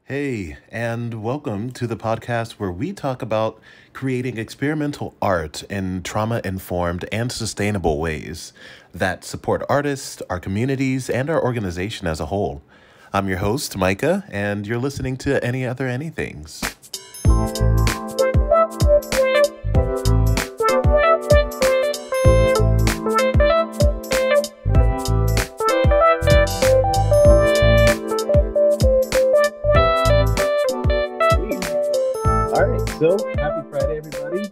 Hey, and welcome to the podcast where we talk about creating experimental art in trauma informed and sustainable ways that support artists, our communities, and our organization as a whole. I'm your host, Micah, and you're listening to Any Other Anythings. All right, so happy Friday, everybody.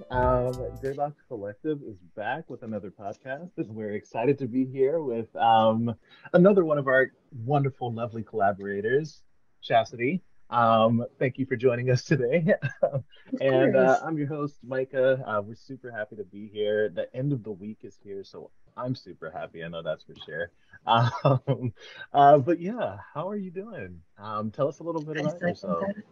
Greybox Collective is back with another podcast, and we're excited to be here with another one of our wonderful, lovely collaborators, Chasity. Thank you for joining us today. Of And course. I'm your host, Micah. We're super happy to be here. The end of the week is here, so I'm super happy. I know that's for sure. Um, but yeah, how are you doing? Tell us a little bit I about second yourself. that.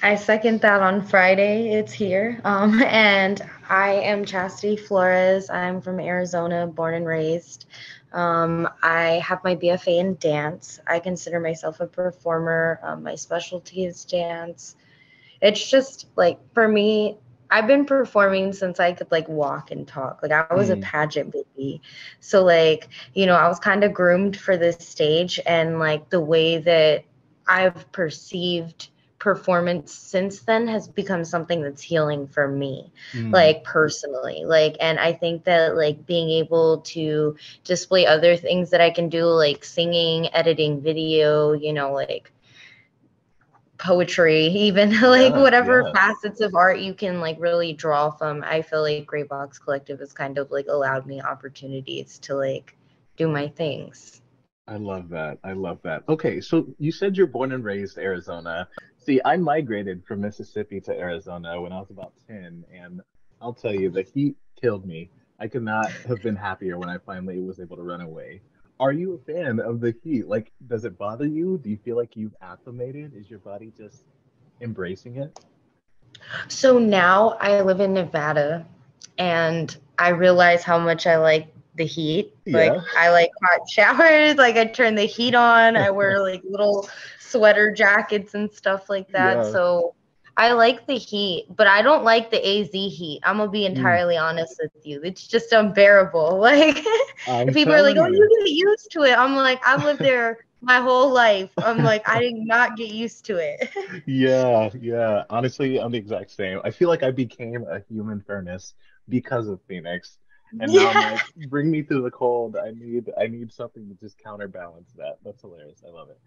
I second that on Friday. It's here. And I am Chasity Flores. I'm from Arizona, born and raised. I have my BFA in dance. I consider myself a performer. My specialty is dance. It's just like for me, I've been performing since I could like walk and talk. Like I was a Mm, pageant baby. So like, I was kind of groomed for this stage and like the way that I've perceived performance since then has become something that's healing for me, mm. like personally. Like, and I think that like being able to display other things that I can do, like singing, editing video, like poetry, even like Yeah, whatever yeah. facets of art you can like really draw from. I feel like Gray Box Collective has kind of like allowed me opportunities to like do my things. I love that. I love that. Okay, so you said you're born and raised Arizona. See, I migrated from Mississippi to Arizona when I was about 10, and I'll tell you, the heat killed me. I could not have been happier when I finally was able to run away. Are you a fan of the heat? Like, does it bother you? Do you feel like you've acclimated? Is your body just embracing it? So now I live in Nevada and I realize how much I like the heat. Like Yeah. I like hot showers, like I turn the heat on, I wear like little sweater jackets and stuff like that. Yeah. So I like the heat, but I don't like the AZ heat. I'm gonna be Mm, entirely honest with you. It's just unbearable. Like if I'm people are like, telling "Oh, you. you get used to it," I'm like, I've lived there my whole life. I'm like, I did not get used to it. Yeah, yeah. Honestly, I'm the exact same. I feel like I became a human furnace because of Phoenix. And now I'm Yeah. like, bring me through the cold. I need something to just counterbalance that. That's hilarious. I love it.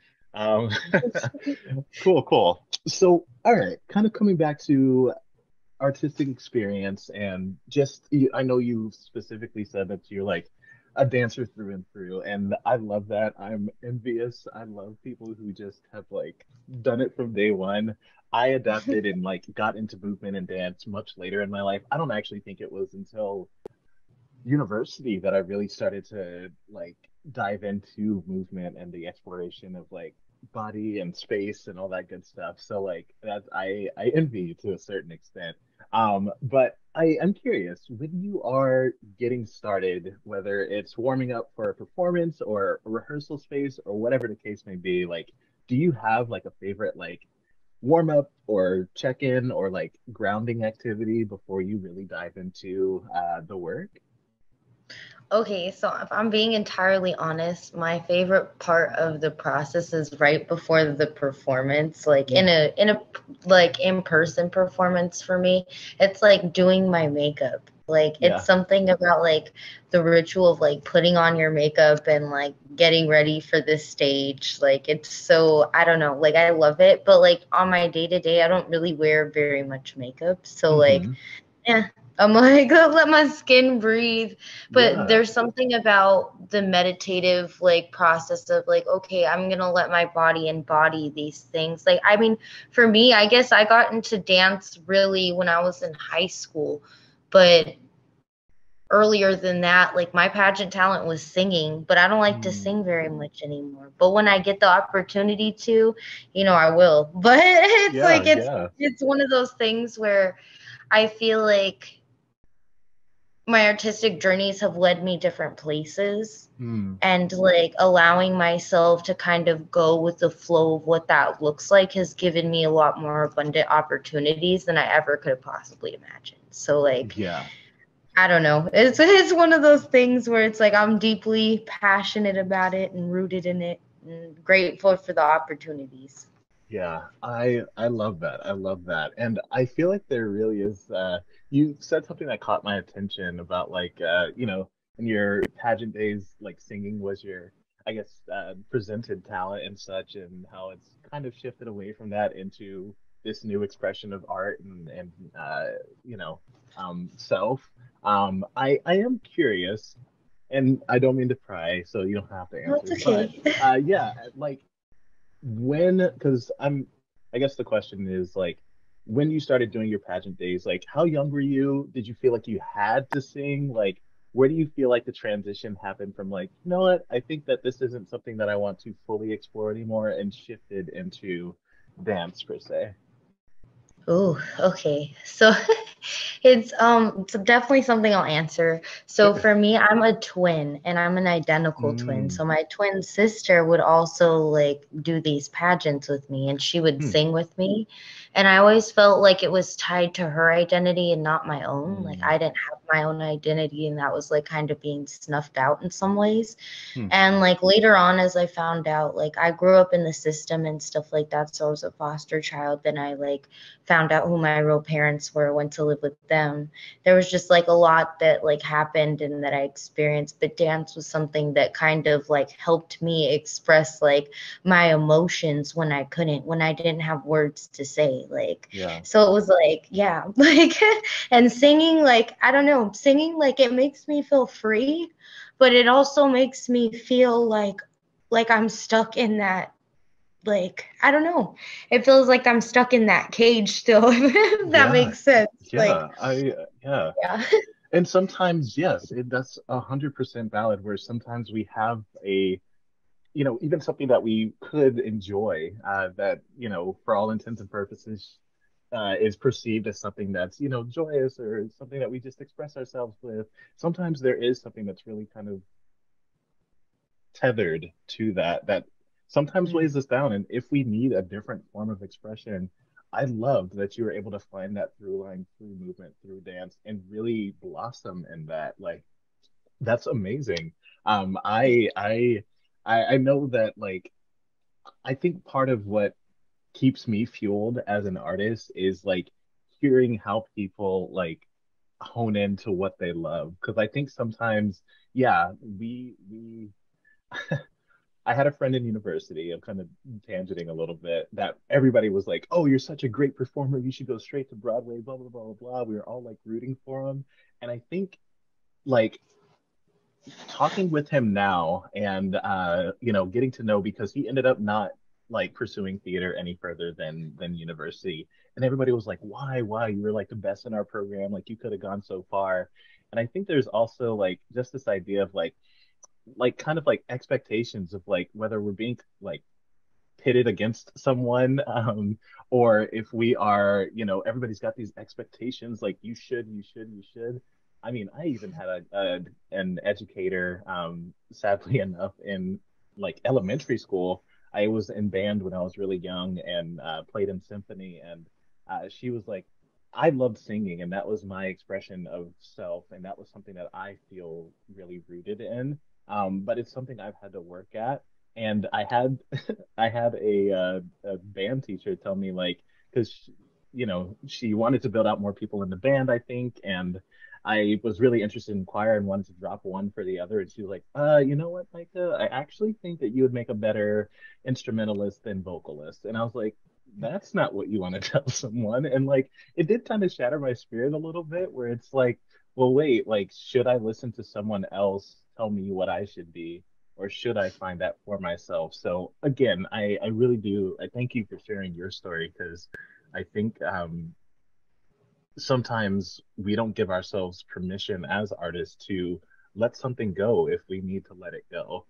Cool, cool. So, all right, kind of coming back to artistic experience and just I know you specifically said that you're like a dancer through and through, and I love that. I'm envious. I love people who just have like done it from day one. I adapted and like got into movement and dance much later in my life. I don't actually think it was until university that I really started to like dive into movement and the exploration of like body and space and all that good stuff. So like that I envy you to a certain extent. But I'm curious, when you are getting started, whether it's warming up for a performance or a rehearsal space or whatever the case may be, like do you have like a favorite like warm up or check in or like grounding activity before you really dive into the work? Okay, so if I'm being entirely honest, my favorite part of the process is right before the performance, like in a like in-person performance for me. It's like doing my makeup. Like it's Yeah. something about like the ritual of like putting on your makeup and like getting ready for this stage. Like it's so I don't know, like I love it, but like on my day-to-day, I don't really wear very much makeup. So like Hmm. yeah, I'm like, let my skin breathe. But Yeah. there's something about the meditative like process of like, okay, I'm gonna let my body embody these things. Like, I mean, for me, I guess I got into dance really when I was in high school, but earlier than that, like my pageant talent was singing, but I don't like to Mm. sing very much anymore. But when I get the opportunity to, I will. But it's Yeah, like it's yeah. it's one of those things where I feel like my artistic journeys have led me different places, Mm. and like allowing myself to kind of go with the flow of what that looks like has given me a lot more abundant opportunities than I ever could have possibly imagined. So like, Yeah. I don't know. It's one of those things where it's like I'm deeply passionate about it and rooted in it and grateful for the opportunities. Yeah, I love that. I love that. And I feel like there really is you said something that caught my attention about like in your pageant days, like singing was your, I guess, presented talent and such, and how it's kind of shifted away from that into this new expression of art and you know, self. I am curious, and I don't mean to pry, so you don't have to No, it's answer, but okay. yeah, like when, because I guess the question is like, when you started doing your pageant days, like how young were you? Did you feel like you had to sing? Like, where do you feel like the transition happened from like, you know what, I think that this isn't something that I want to fully explore anymore, and shifted into dance per se? Oh, okay. So it's definitely something I'll answer. So Sure. for me, I'm a twin and I'm an identical twin. Mm. So my twin sister would also like do these pageants with me and she would Hmm. sing with me. And I always felt like it was tied to her identity and not my own. Like Mm. I didn't have my own identity and that was like kind of being snuffed out in some ways. Hmm. And like later on, as I found out, like I grew up in the system and stuff like that. So I was a foster child. Then I like found out who my real parents were, went to live with them. There was just like a lot that like happened and that I experienced. But dance was something that kind of like helped me express like my emotions when I couldn't, when I didn't have words to say. Like, Yeah. so it was like, yeah, like, and singing, like, I don't know, singing, like, it makes me feel free, but it also makes me feel like I'm stuck in that, like, I don't know. It feels like I'm stuck in that cage still, if that Yeah. makes sense. Like, Yeah. I yeah. yeah. And sometimes, yes, that's 100% valid, where sometimes we have a, even something that we could enjoy, that, for all intents and purposes, is perceived as something that's, joyous, or something that we just express ourselves with. Sometimes there is something that's really kind of tethered to that sometimes weighs us down. And if we need a different form of expression, I loved that you were able to find that through line, through movement, through dance, and really blossom in that. Like, that's amazing. I know that, like, I think part of what keeps me fueled as an artist is like hearing how people like hone into what they love. Because I think sometimes, yeah, we I had a friend in university, I'm kind of tangenting a little bit, that everybody was like, "Oh, you're such a great performer. You should go straight to Broadway, blah, blah, blah, blah, blah." We were all like rooting for him. And I think, like, talking with him now and getting to know, because he ended up not like pursuing theater any further than university. And everybody was like, "Why? You were like the best in our program. Like, you could have gone so far." And I think there's also like just this idea of like kind of like expectations of like whether we're being like pitted against someone, or if we are, everybody's got these expectations like you should. I mean, I even had an educator, sadly enough, in like elementary school. I was in band when I was really young, and played in symphony, and she was like, I loved singing, and that was my expression of self, and that was something that I feel really rooted in. But it's something I've had to work at. And I had a band teacher tell me, like, because she wanted to build out more people in the band, I think, and I was really interested in choir and wanted to drop one for the other. And she was like, you know what, Micah, I actually think that you would make a better instrumentalist than vocalist. And I was like, that's not what you want to tell someone. And like, it did kind of shatter my spirit a little bit, where it's like, well, wait, like, should I listen to someone else tell me what I should be, or should I find that for myself? So again, I really do. I thank you for sharing your story, because I think, sometimes we don't give ourselves permission as artists to let something go if we need to let it go.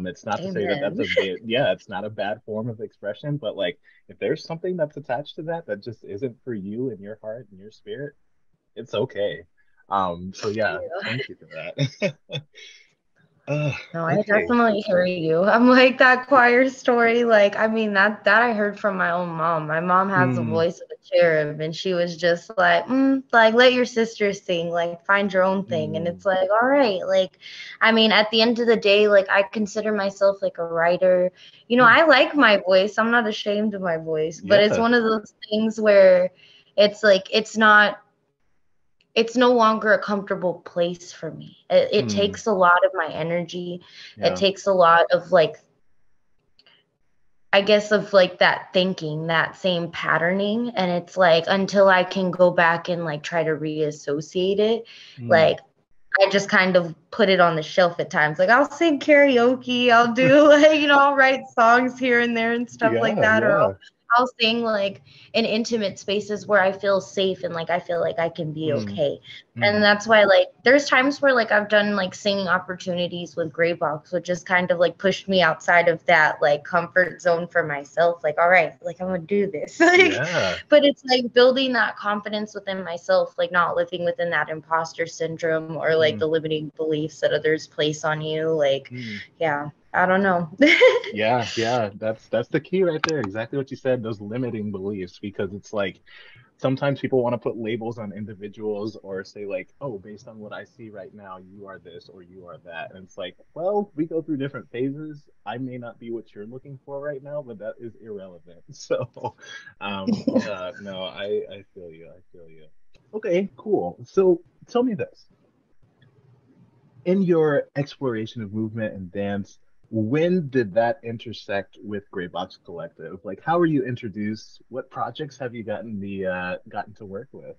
It's not to say that that's Amen. a bit, yeah, it's not a bad form of expression, but like, if there's something that's attached to that that just isn't for you and your heart and your spirit, it's okay. So yeah, thank you for that. No, I Okay. definitely hear you. I'm like that choir story. Like, I mean, that I heard from my own mom. My mom has the Mm, voice of a cherub, and she was just like, like let your sisters sing, like find your own thing. And mm, it's like, all right, like, I mean, at the end of the day, like I consider myself like a writer. You know, mm, I like my voice. I'm not ashamed of my voice, but it's yeah. one of those things where it's like it's no longer a comfortable place for me. It Mm, takes a lot of my energy. It yeah. takes a lot of like, I guess, of like that thinking, that same patterning. And it's like until I can go back and like try to reassociate it, Mm, like I just kind of put it on the shelf at times. Like I'll sing karaoke, I'll do like, I'll write songs here and there and stuff like yeah, that, or yeah. I'll sing like in intimate spaces where I feel safe and like I feel like I can be Mm, okay. And mm, that's why like there's times where like I've done like singing opportunities with Gray Box, which has kind of like pushed me outside of that like comfort zone for myself. Like, all right, like I'm gonna do this. Like, yeah. but it's like building that confidence within myself, like not living within that imposter syndrome or like Mm, the limiting beliefs that others place on you. Like, mm. yeah, I don't know. Yeah, yeah, that's the key right there. Exactly what you said, those limiting beliefs, because it's like sometimes people want to put labels on individuals or say like, oh, based on what I see right now, you are this or you are that. And it's like, well, we go through different phases. I may not be what you're looking for right now, but that is irrelevant. So, yeah, no, I feel you. I feel you. Okay, cool. So tell me this. In your exploration of movement and dance, when did that intersect with Gray Box Collective? Like, how were you introduced? What projects have you gotten to work with?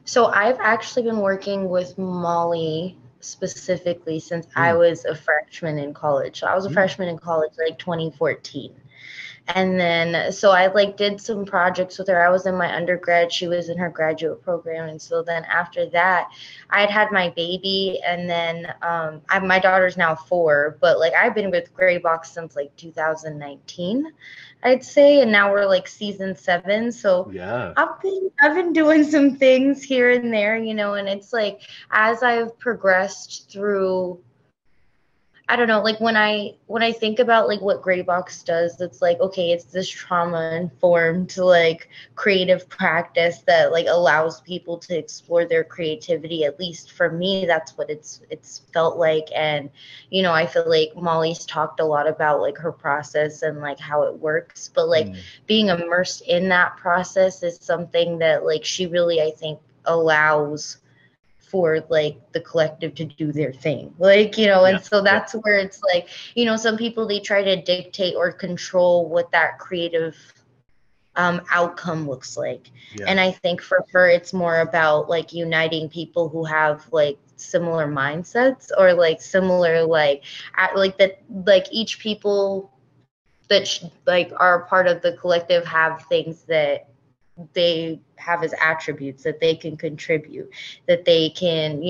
So I've actually been working with Molly specifically since I Mm, was a freshman in college. So I was a mm, freshman in college like 2014. And then, so I like did some projects with her. I was in my undergrad, she was in her graduate program. And so then after that, I had my baby. And then my daughter's now 4, but like I've been with Gray Box since like 2019, I'd say. And now we're like season 7. So yeah. I've been doing some things here and there, and it's like as I've progressed through, I don't know, like when I think about like what Gray Box does, it's like, okay, it's this trauma informed like creative practice that like allows people to explore their creativity. At least for me, that's what it's felt like. And I feel like Molly's talked a lot about like her process and like how it works, but like Mm, being immersed in that process is something that like she really, I think, allows for like the collective to do their thing, like, yeah, and so yeah, that's where it's like, some people, they try to dictate or control what that creative outcome looks like. yeah. And I think for her it's more about like uniting people who have like similar mindsets or like similar like that, like each people that like are part of the collective have things that they have as attributes that they can contribute, that they can,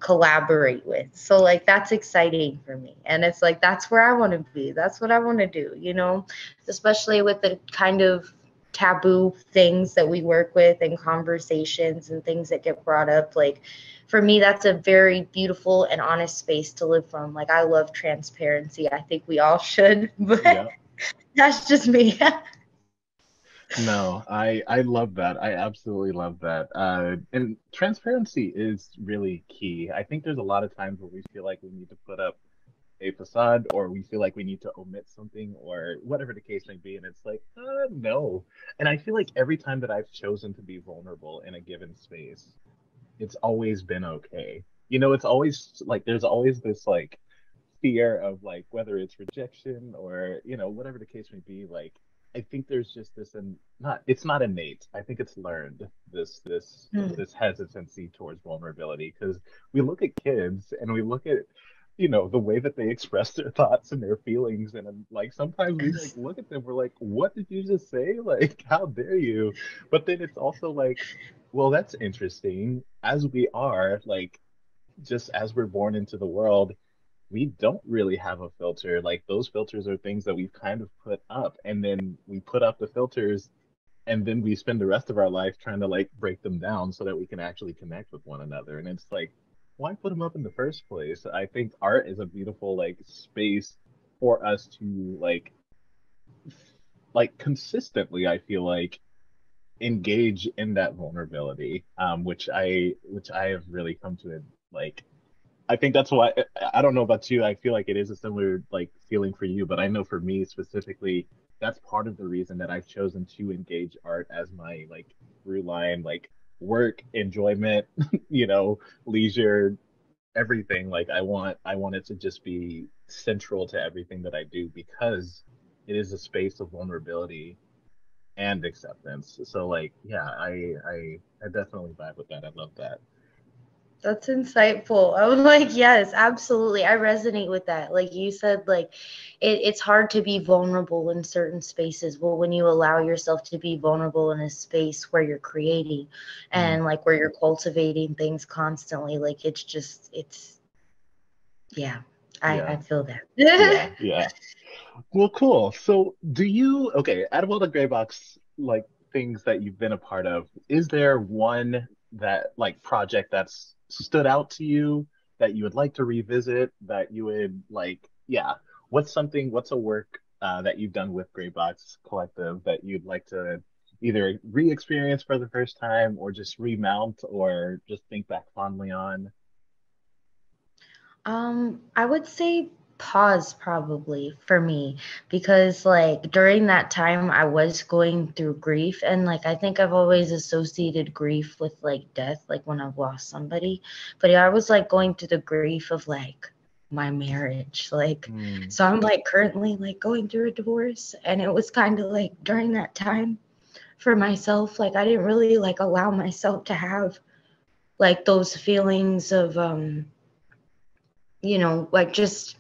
collaborate with. So like that's exciting for me. And it's like that's where I want to be. That's what I want to do, especially with the kind of taboo things that we work with and conversations and things that get brought up. Like for me, that's a very beautiful and honest space to live from. Like I love transparency. I think we all should, but Yeah. that's just me. No, I love that. I absolutely love that. And transparency is really key. I think there's a lot of times where we feel like we need to put up a facade or we feel like we need to omit something or whatever the case may be. And it's like, no. And I feel like every time that I've chosen to be vulnerable in a given space, it's always been okay. It's always like there's always this like fear of like whether it's rejection or whatever the case may be. Like I think there's just this, and not it's not innate. I think it's learned, this hesitancy towards vulnerability, because we look at kids and we look at the way that they express their thoughts and their feelings, and like sometimes we like look at them, we're like, what did you just say? Like, how dare you? But then it's also like, well, that's interesting. As we are like, just as we're born into the world, we don't really have a filter. Like those filters are things that we've kind of put up, and then we put up the filters and then we spend the rest of our life trying to like break them down so that we can actually connect with one another. And it's like, why put them up in the first place? I think art is a beautiful like space for us to like consistently, I feel like, engage in that vulnerability, which I have really come to like. I think that's why I don't know about you. I feel like it is a similar like feeling for you, but I know for me specifically, that's part of the reason that I've chosen to engage art as my like through line, like work, enjoyment, leisure, everything. Like I want it to just be central to everything that I do because it is a space of vulnerability and acceptance. So like, yeah, I definitely vibe with that. I love that. That's insightful. I was like, yes, absolutely. I resonate with that. Like you said, like it's hard to be vulnerable in certain spaces. Well, when you allow yourself to be vulnerable in a space where you're creating Mm, and like where you're cultivating things constantly, like it's yeah, I yeah, feel that. yeah, yeah. Well, cool. So, okay, out of all the gray box like things that you've been a part of, is there one that like project that's stood out to you that you would like to revisit that you would like, yeah, what's a work that you've done with Gray Box Collective that you'd like to either re-experience for the first time or just remount or just think back fondly on? I would say pause probably for me because like during that time I was going through grief and like I think I've always associated grief with like death, like when I've lost somebody. But yeah, I was like going through the grief of like my marriage. Like Mm, so I'm like currently like going through a divorce and it was kind of like during that time for myself, like I didn't really like allow myself to have like those feelings of like just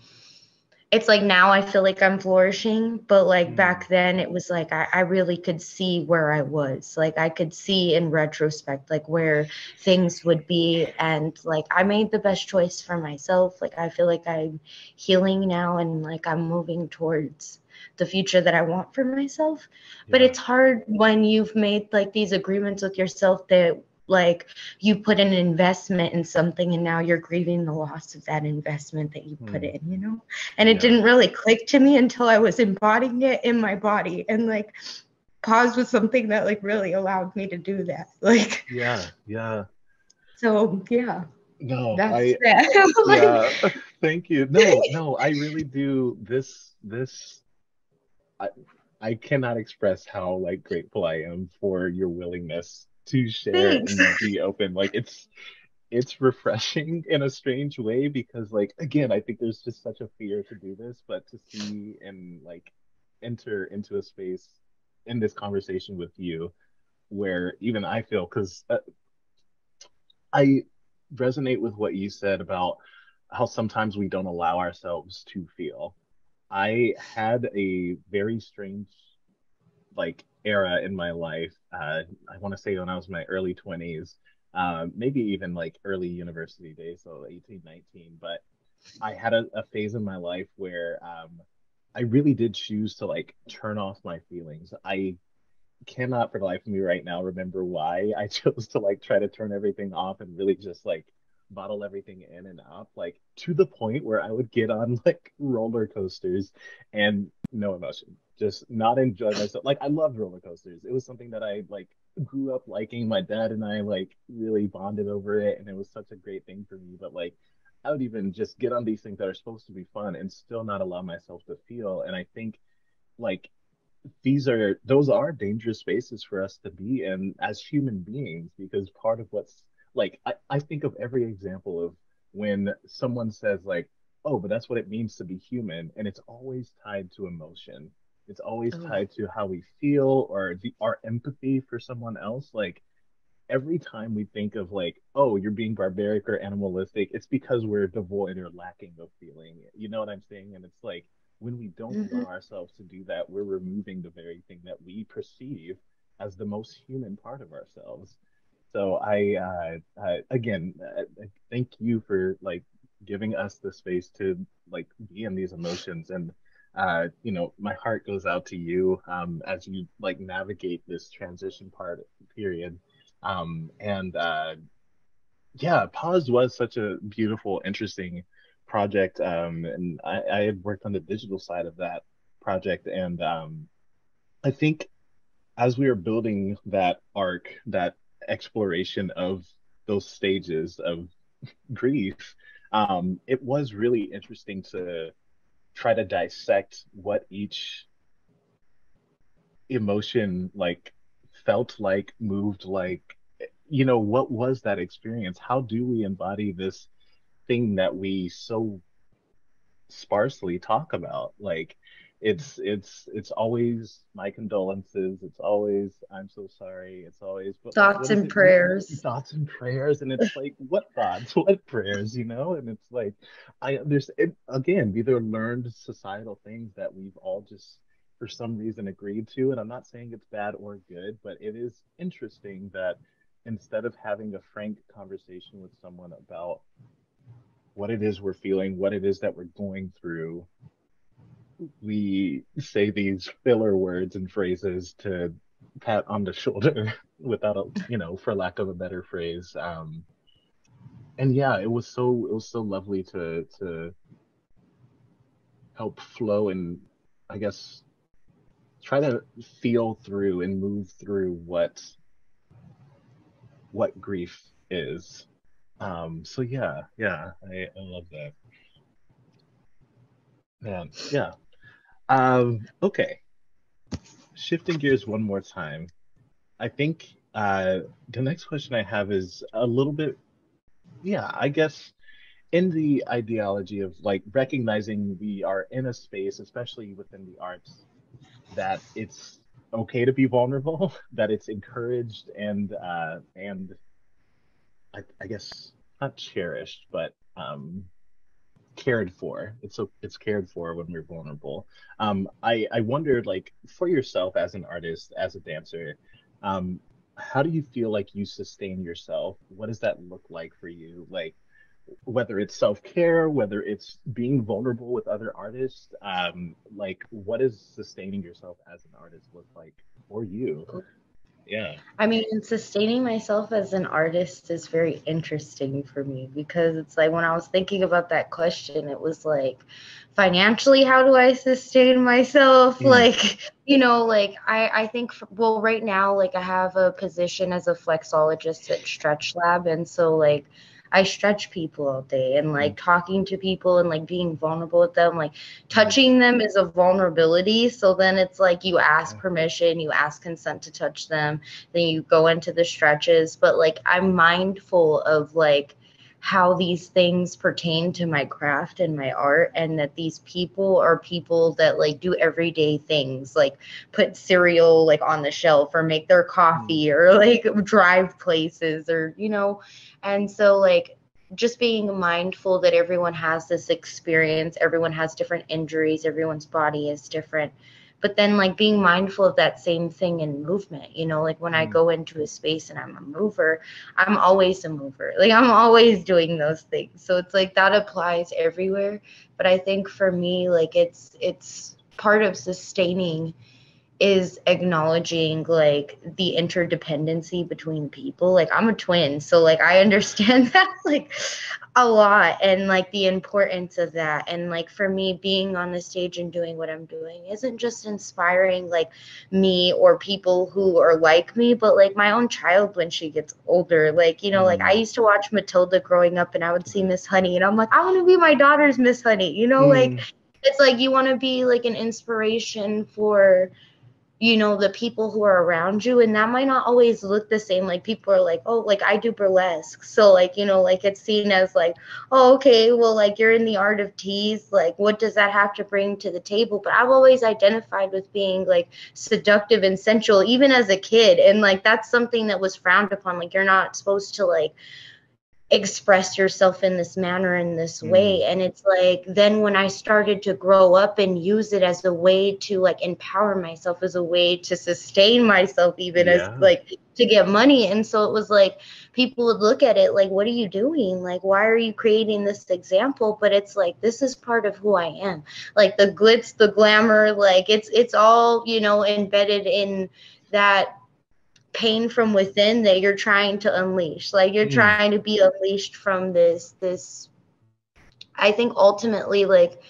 it's like now I feel like I'm flourishing, but like mm, back then it was like I really could see where I was. Like I could see in retrospect like where things would be and like I made the best choice for myself. Like I feel like I'm healing now and like I'm moving towards the future that I want for myself. But yeah, it's hard when you've made like these agreements with yourself that like you put an investment in something and now you're grieving the loss of that investment that you put mm, in. And it yeah, didn't really click to me until I was embodying it in my body. And like pause was something that like really allowed me to do that. Like, yeah, yeah. so yeah, No, that's that. yeah, thank you. No, no, I really do this I I cannot express how like grateful I am for your willingness to share Thanks. and be open. Like it's refreshing in a strange way because like again, I think there's just such a fear to do this, but to see and like enter into a space in this conversation with you where even I feel because I resonate with what you said about how sometimes we don't allow ourselves to feel. I had a very strange like era in my life. I want to say when I was in my early 20s, maybe even like early university days, so 18, 19. But I had a phase in my life where I really did choose to like turn off my feelings. I cannot for the life of me right now remember why I chose to like try to turn everything off and really just like bottle everything in and up, like to the point where I would get on like roller coasters and no emotion, just not enjoy myself. Like I loved roller coasters. It was something that I like grew up liking. My dad and I like really bonded over it, and it was such a great thing for me. But like I would even just get on these things that are supposed to be fun and still not allow myself to feel. And I think like those are dangerous spaces for us to be in as human beings because part of what's like I think of every example of when someone says like, oh, but that's what it means to be human, and it's always tied to emotion. It's always Oh, tied to how we feel or our empathy for someone else. Like every time we think of like, oh, you're being barbaric or animalistic, it's because we're devoid or lacking of feeling. You know what I'm saying? And it's like when we don't mhm. allow ourselves to do that, we're removing the very thing that we perceive as the most human part of ourselves. So again, thank you for like giving us the space to like be in these emotions. And my heart goes out to you as you like navigate this transition period. And yeah, Pause was such a beautiful, interesting project. And I had worked on the digital side of that project. And I think as we were building that arc, that exploration of those stages of grief, it was really interesting to try to dissect what each emotion like felt like, moved like, what was that experience? How do we embody this thing that we so sparsely talk about? Like it's always my condolences, it's always I'm so sorry, it's always, but like what Thoughts does and it mean? prayers. Thoughts and prayers, and it's like what thoughts, what prayers, and it's like there's again, these are learned societal things that we've all just for some reason agreed to, and I'm not saying it's bad or good, but it is interesting that instead of having a frank conversation with someone about what it is we're feeling, what it is that we're going through, we say these filler words and phrases to pat on the shoulder without a, for lack of a better phrase. And yeah, it was so lovely to help flow and I guess try to feel through and move through what grief is. So yeah, I love that. Man, yeah. Okay. Shifting gears one more time. I think the next question I have is a little bit, yeah, I guess in the ideology of like recognizing we are in a space, especially within the arts, that it's okay to be vulnerable, that it's encouraged and I guess not cherished, but cared for. It's cared for when we're vulnerable. I wondered, like, for yourself as an artist, as a dancer, um, how do you feel like you sustain yourself? What does that look like for you? Like, whether it's self-care, whether it's being vulnerable with other artists, like, what does sustaining yourself as an artist look like for you? Yeah. I mean, sustaining myself as an artist is very interesting for me because it's like when I was thinking about that question, it was like, financially, how do I sustain myself? Mm. Like, like I think, well, right now, like I have a position as a flexologist at Stretch Lab. And so, like, I stretch people all day and Mm. like talking to people and like being vulnerable with them, like Mm. touching them is a vulnerability. So then it's like you ask Yeah. permission, you ask consent to touch them, then you go into the stretches. But like I'm mindful of like how these things pertain to my craft and my art, and that these people are people that like do everyday things, like put cereal like on the shelf or make their Mm. coffee or like drive places or and so like just being mindful that everyone has this experience, everyone has different injuries, everyone's body is different, but then like being mindful of that same thing in movement, like when I Mm. go into a space and I'm a mover, I'm always a mover, like I'm always doing those things, so it's like that applies everywhere. But I think for me, like it's part of sustaining is acknowledging like the interdependency between people. Like I'm a twin, so like I understand that like a lot, and like the importance of that. And like for me, being on the stage and doing what I'm doing isn't just inspiring like me or people who are like me, but like my own child when she gets older. Like, like I Mm. used to watch Matilda growing up and I would see Miss Honey and I'm like, I want to be my daughter's Miss Honey, like Mm. it's like you want to be like an inspiration for the people who are around you, and that might not always look the same. Like people are like, oh, like I do burlesque, so like like it's seen as like, oh, okay, well, like you're in the art of tease, like what does that have to bring to the table? But I've always identified with being like seductive and sensual even as a kid, and like that's something that was frowned upon. Like you're not supposed to like express yourself in this manner, in this way. And it's like, then when I started to grow up and use it as a way to like empower myself, as a way to sustain myself, even as like to get money. And so it was like, people would look at it like, what are you doing? Like, why are you creating this example? But it's like, this is part of who I am. Like the glitz, the glamour, like it's all, you know, embedded in that pain from within that you're trying to unleash. Like you're trying to be unleashed from this I think ultimately like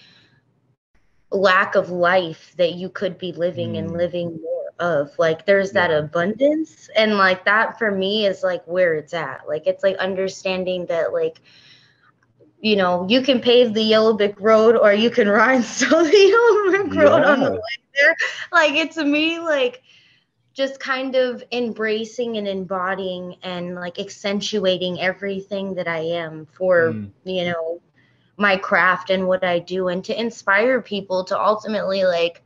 lack of life that you could be living and living more of. Like there's that abundance, and like that for me is like where it's at. Like it's like understanding that like, you know, you can pave the yellow brick road or you can rhinestone the yellow brick road on the way there. Like it's to me like just kind of embracing and embodying and like accentuating everything that I am for, you know, my craft and what I do, and to inspire people to ultimately like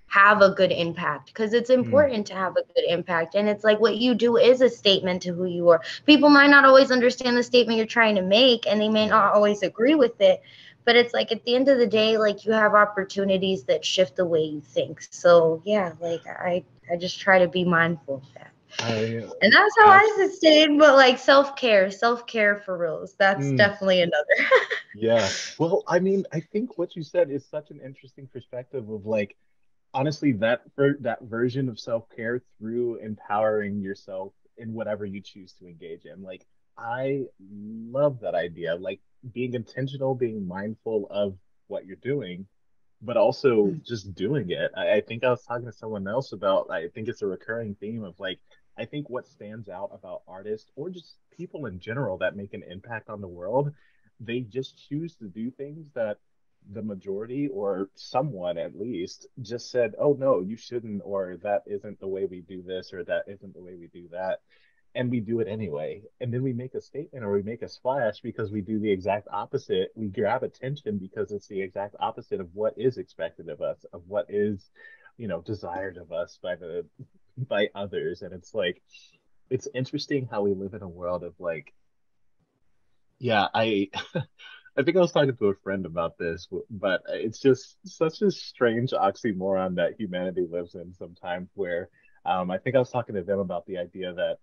have a good impact, because it's important to have a good impact. And it's like what you do is a statement to who you are. People might not always understand the statement you're trying to make, and they may not always agree with it, but it's like at the end of the day, like you have opportunities that shift the way you think. So yeah, like I just try to be mindful of that. And that's how I sustain. But like self-care for reals, that's definitely another. Well, I mean, I think what you said is such an interesting perspective of like, honestly, that version of self-care through empowering yourself in whatever you choose to engage in. Like, I love that idea. Like being intentional, being mindful of what you're doing, but also just doing it. I think I was talking to someone else about, I think it's a recurring theme of like, I think what stands out about artists or just people in general that make an impact on the world, they just choose to do things that the majority or someone at least just said, oh no, you shouldn't, or that isn't the way we do this, or that isn't the way we do that. And we do it anyway. And then we make a statement or we make a splash because we do the exact opposite. We grab attention because it's the exact opposite of what is expected of us, of what is, you know, desired of us by others. And it's like, it's interesting how we live in a world of like, I I think I was talking to a friend about this, but it's just such a strange oxymoron that humanity lives in sometimes where I think I was talking to them about the idea that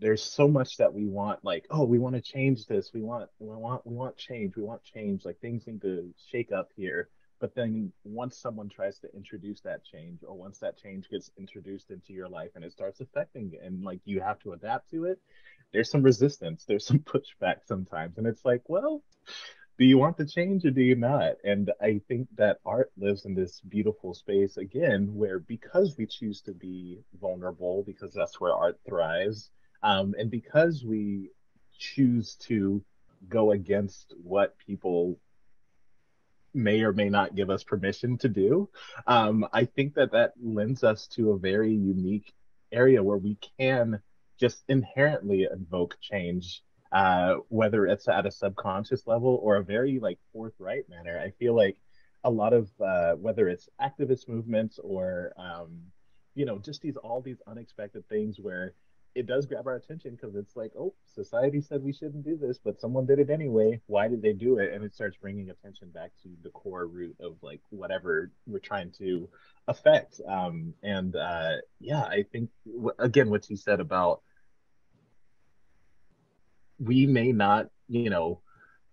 there's so much that we want, like, oh, we want to change this, we want change, we want change, like things need to shake up here. But then once someone tries to introduce that change, or once that change gets introduced into your life and it starts affecting it, and like you have to adapt to it, there's some resistance, there's some pushback sometimes. And it's like, well, do you want the change or do you not? And I think that art lives in this beautiful space again, where because we choose to be vulnerable, because that's where art thrives, and because we choose to go against what people may or may not give us permission to do, I think that that lends us to a very unique area where we can just inherently invoke change, whether it's at a subconscious level or a very like forthright manner. I feel like a lot of whether it's activist movements or you know, just these unexpected things where it does grab our attention because it's like, oh, society said we shouldn't do this, but someone did it anyway. Why did they do it? And it starts bringing attention back to the core root of like whatever we're trying to affect. I think again what you said about we may not, you know,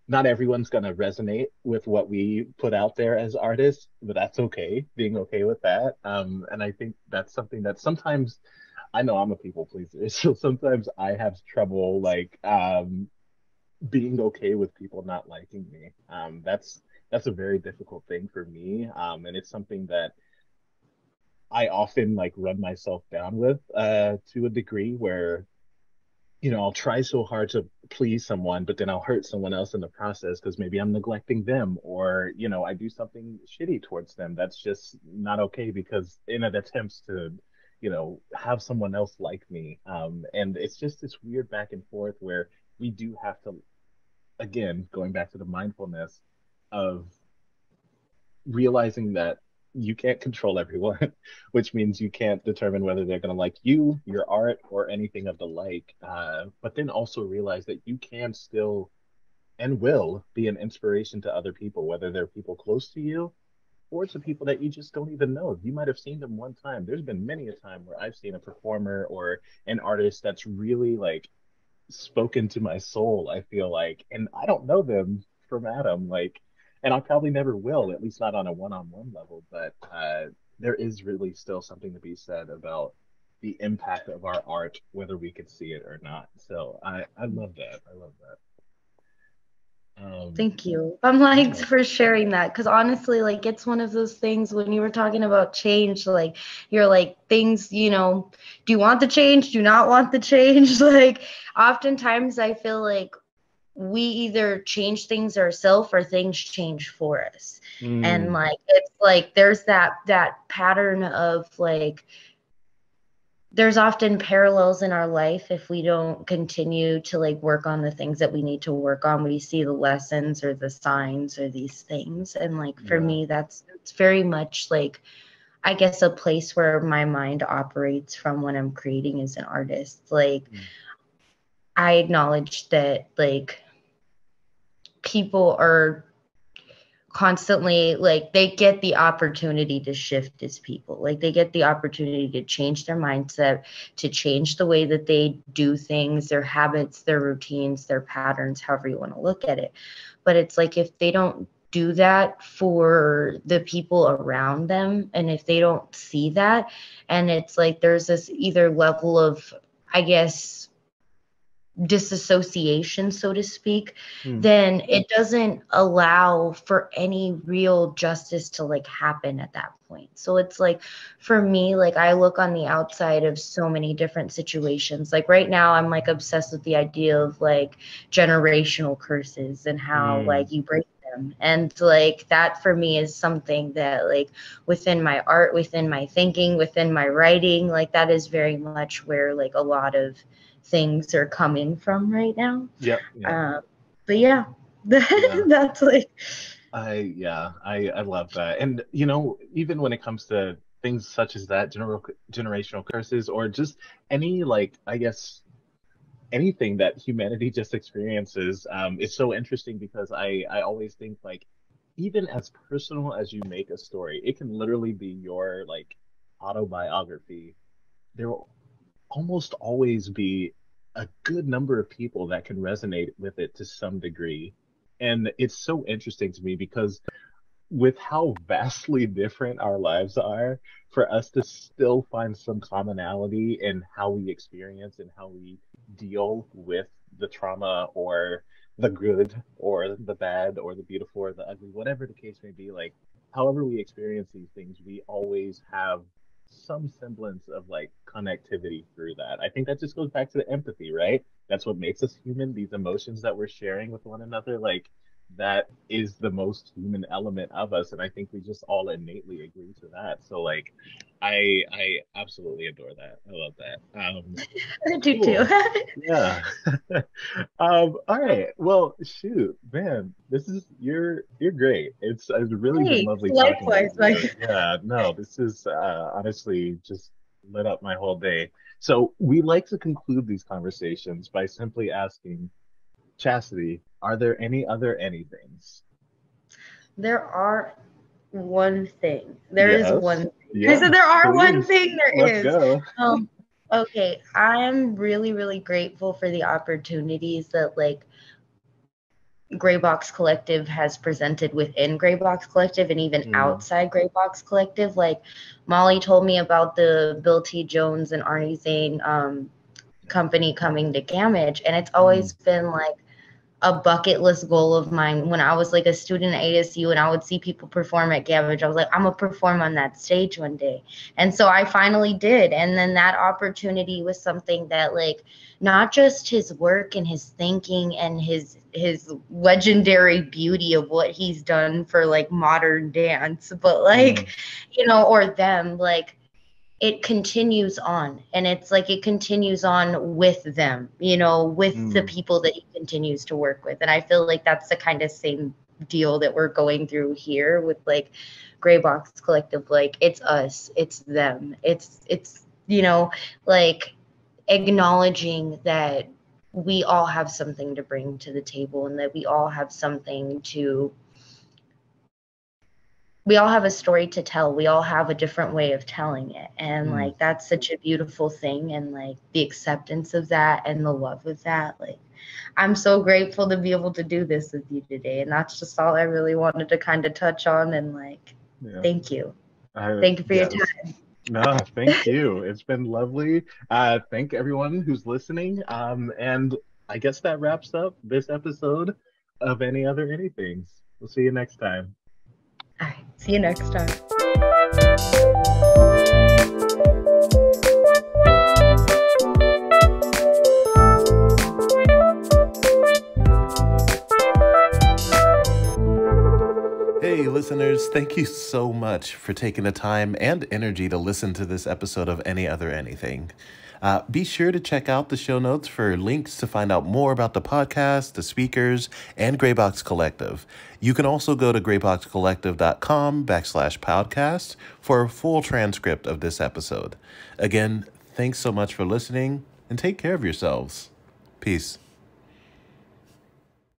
not everyone's going to resonate with what we put out there as artists, but that's okay. Being okay with that. And I think that's something that sometimes I know I'm a people pleaser, so sometimes I have trouble like being okay with people not liking me. That's a very difficult thing for me, and it's something that I often like run myself down with to a degree where you know I'll try so hard to please someone, but then I'll hurt someone else in the process because maybe I'm neglecting them, or you know I do something shitty towards them that's just not okay because in an attempt to you know have someone else like me, and it's just this weird back and forth where we do have to, again, going back to the mindfulness of realizing that you can't control everyone, which means you can't determine whether they're going to like you, your art, or anything of the like. But then also realize that you can still and will be an inspiration to other people, whether they're people close to you or to people that you just don't even know. You might have seen them one time. There's been many a time where I've seen a performer or an artist that's really like spoken to my soul, I feel like, and I don't know them from Adam, like, and I probably never will, at least not on a one-on-one level, but there is really still something to be said about the impact of our art, whether we could see it or not. So I love that. I love that. Thank you. I'm like Yeah. for sharing that, because honestly, like it's one of those things when you were talking about change, like you're like things, you know, do you want the change? Do you not want the change? Like oftentimes I feel like we either change things ourselves or things change for us. And like it's like there's that pattern of like there's often parallels in our life if we don't continue to like work on the things that we need to work on. We see the lessons or the signs or these things. And like for me, it's very much like I guess a place where my mind operates from when I'm creating as an artist. Like I acknowledge that like people are constantly like they get the opportunity to shift as people, like they get the opportunity to change their mindset, to change the way that they do things, their habits, their routines, their patterns, however you want to look at it. But it's like if they don't do that for the people around them, and if they don't see that, and it's like there's this either level of, I guess, disassociation, so to speak, then it doesn't allow for any real justice to like happen at that point. So it's like for me, like I look on the outside of so many different situations. Like right now I'm like obsessed with the idea of like generational curses and how like you break them. And like that for me is something that like within my art, within my thinking, within my writing, like that is very much where like a lot of things are coming from right now. But yeah, that's like I love that. And you know, even when it comes to things such as that, generational curses, or just any like I guess anything that humanity just experiences, it's so interesting because I always think like even as personal as you make a story, it can literally be your like autobiography. There will almost always be a good number of people that can resonate with it to some degree. And it's so interesting to me because with how vastly different our lives are, for us to still find some commonality in how we experience and how we deal with the trauma or the good or the bad or the beautiful or the ugly, whatever the case may be, like however we experience these things, we always have some semblance of like connectivity through that. I think that just goes back to the empathy, right? That's what makes us human, these emotions that we're sharing with one another. Like that is the most human element of us, and I think we just all innately agree to that. So like I absolutely adore that. I love that. I do Cool. too. Yeah. All right. Well, shoot, man, this is you're great. It's really been Thanks. lovely talking with Likewise, you. like Yeah, no, this is honestly just lit up my whole day. So we like to conclude these conversations by simply asking, Chastity, are there any other anythings? there are one thing. There is one Yes. thing. I Yeah, said there are one please. thing. There Let's is. go. Okay. I'm really, really grateful for the opportunities that like Gray Box Collective has presented within Gray Box Collective and even outside Gray Box Collective. Like Molly told me about the Bill T. Jones and Arnie Zane company coming to Gamage, and it's always been like a bucket list goal of mine. When I was like a student at ASU and I would see people perform at Gamage, I was like, I'm gonna perform on that stage one day. And so I finally did. And then that opportunity was something that like not just his work and his thinking and his legendary beauty of what he's done for like modern dance, but like, you know, or them, like it continues on, and it's like it continues on with them, you know, with the people that he continues to work with. And I feel like that's the kind of same deal that we're going through here with like Gray Box Collective. Like, it's us, it's them, it's like acknowledging that we all have something to bring to the table, and that we all have a story to tell. We all have a different way of telling it. And like, that's such a beautiful thing. And like the acceptance of that and the love of that, like, I'm so grateful to be able to do this with you today. And that's just all I really wanted to kind of touch on. And like, thank you. Thank you for your time. No, thank you. It's been lovely. Thank everyone who's listening. And I guess that wraps up this episode of Any Other Anythings. We'll see you next time. All right. See you next time. Hey, listeners, thank you so much for taking the time and energy to listen to this episode of Any Other Anything. Be sure to check out the show notes for links to find out more about the podcast, the speakers, and Graybox Collective. You can also go to grayboxcollective.com/podcast for a full transcript of this episode. Again, thanks so much for listening, and take care of yourselves. Peace.